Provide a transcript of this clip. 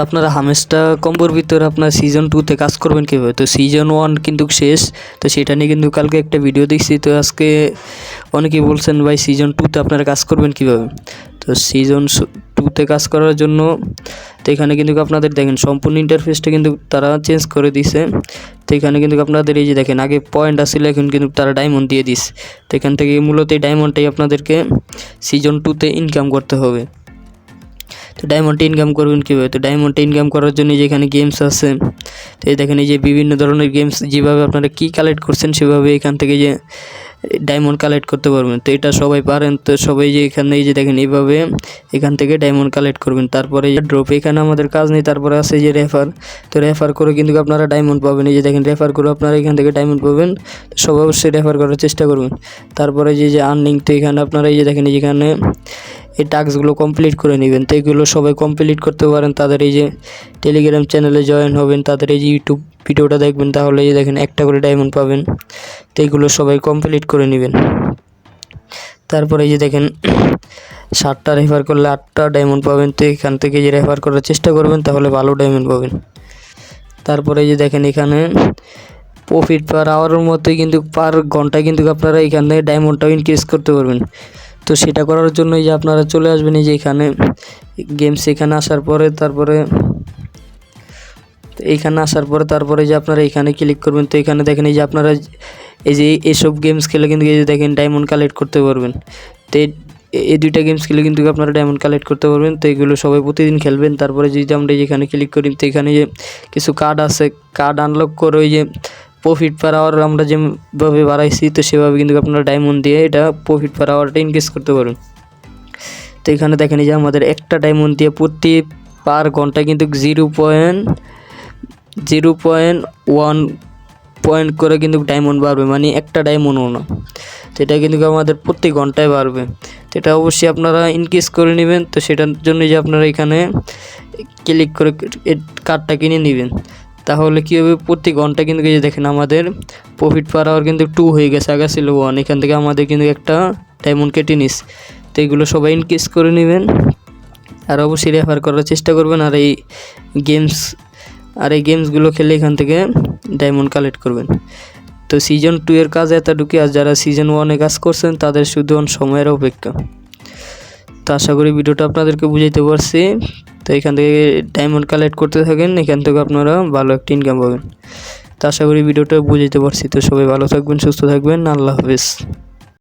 আপনারা হামেস্টা কম্বোর ভিতরে আপনার সিজন 2তে কাজ করবেন কীভাবে। তো সিজন 1 কিন্তু শেষ, তো সেটা নিয়ে কিন্তু কালকে একটা ভিডিও দেখছি। তো আজকে অনেকেই বলছেন ভাই সিজন 2তে আপনারা কাজ করবেন কীভাবে। তো সিজন 2তে কাজ করার জন্য তো এখানে কিন্তু আপনাদের দেখেন সম্পূর্ণ ইন্টারফেসটা কিন্তু তারা চেঞ্জ করে দিছে। তো এখানে কিন্তু আপনাদের এই যে দেখেন আগে পয়েন্ট আসলে এখন কিন্তু তারা ডায়মন্ড দিয়ে দিস। তো এখান থেকে মূলত এই ডায়মন্ডটাই আপনাদেরকে সিজন 2তে ইনকাম করতে হবে। তো ডায়মন্ডে ইনকাম করবেন কীভাবে। তো ডায়মন্ডে ইনকাম করার জন্য যেখানে গেমস আছে, তো এই দেখেন এই যে বিভিন্ন ধরনের গেমস, যেভাবে আপনারা কি কালেক্ট করছেন সেভাবে এখান থেকে যে ডায়মন্ড কালেক্ট করতে পারবেন। তো এটা সবাই পারেন, তো সবাই যে এখানে এই যে দেখেন এইভাবে এখান থেকে ডায়মন্ড কালেক্ট করবেন। তারপরে যে ড্রপ, এখানে আমাদের কাজ নেই। তারপরে আছে যে রেফার, তো রেফার করে কিন্তু আপনারা ডায়মন্ড পাবেন। এই যে দেখেন রেফার করে আপনারা এখান থেকে ডায়মন্ড পাবেন, তো সবাই অবশ্যই রেফার করার চেষ্টা করবেন। তারপরে যে আর্নিং, তো এখানে আপনারা এই যে দেখেন যেখানে এই টাস্কগুলো কমপ্লিট করে নেবেন। তো এগুলো সবাই কমপ্লিট করতে পারেন। তাদের এই যে টেলিগ্রাম চ্যানেলে জয়েন হবেন, তাদের এই যে ইউটিউব ভিডিওটা দেখবেন, তাহলে এই যে দেখেন একটা করে ডায়মন্ড পাবেন। তো এগুলো সবাই কমপ্লিট করে নেবেন। তারপরে এই যে দেখেন 7টা রেফার করলে 8টা ডায়মন্ড পাবেন। তো এখান থেকে যে রেফার করার চেষ্টা করবেন, তাহলে ভালো ডায়মন্ড পাবেন। তারপরে এই যে দেখেন এখানে প্রফিট পার আওয়ারের মতোই কিন্তু পার ঘন্টায় কিন্তু আপনারা এখান থেকে ডায়মন্ডটাও ইনক্রিজ করতে পারবেন। তো সেটা করার জন্য এই যে আপনারা চলে আসবেন এই যে এখানে গেমস, এখানে আসার পরে তারপরে যে আপনারা এখানে ক্লিক করবেন। তো এখানে দেখেন এই যে আপনারা এই যে এসব গেমস খেলে কিন্তু এই যে দেখেন ডায়মন্ড কালেক্ট করতে পারবেন। তো এই দুইটা গেমস খেলে কিন্তু আপনারা ডায়মন্ড কালেক্ট করতে পারবেন। তো এগুলো সবাই প্রতিদিন খেলবেন। তারপরে যদি আমরা যেখানে ক্লিক করি, তো এখানে যে কিছু কার্ড আছে, কার্ড আনলক করে ওই যে প্রফিট পার আওয়ার আমরা যেভাবে বাড়াইছি, তো সেভাবে কিন্তু আপনারা ডায়মন্ড দিয়ে এটা প্রফিট পার আওয়ারটা ইনক্রিজ করতে পারবেন। তো এখানে দেখেন এই যে আমাদের একটা ডায়মন্ড দিয়ে প্রতি পার ঘন্টায় কিন্তু 0.1 পয়েন্ট করে কিন্তু ডায়মন্ড বাড়বে, মানে একটা ডায়মন্ডও না। তো এটা কিন্তু আমাদের প্রতি ঘন্টায় বাড়বে। তো এটা অবশ্যই আপনারা ইনক্রিজ করে নেবেন। তো সেটার জন্য যে আপনারা এখানে ক্লিক করে কার্ডটা কিনে নেবেন, তাহলে কী হবে প্রতি ঘন্টা কিন্তু এই যে দেখেন আমাদের প্রফিট পার আওয়ার কিন্তু 2 হয়ে গেছে, আগে ছিল 1। এখান থেকে আমাদের কিন্তু একটা ডায়মন্ড কেটে নিস। তো এগুলো সবাই ইনক্রিজ করে নেবেন, আর অবশ্যই রেফার করার চেষ্টা করবেন। আর এই গেমসগুলো খেলে এখান থেকে ডায়মন্ড কালেক্ট করবেন। তো সিজন 2 এর কাজ এতটুকুই। আর যারা সিজন 1-এ কাজ করছেন তাদের শুধু সময়ের অপেক্ষা। তো আশা করি ভিডিওটা আপনাদেরকে বুঝাইতে পারছি। তো এখান থেকে ডায়মন্ড কালেক্ট করতে থাকেন, এখান থেকে আপনারা ভালো একটা ইনকাম পাবেন। তো আশা করি ভিডিওটা বুঝাইতে পারছি। তো সবাই ভালো থাকবেন, সুস্থ থাকবেন, আল্লাহ হাফেজ।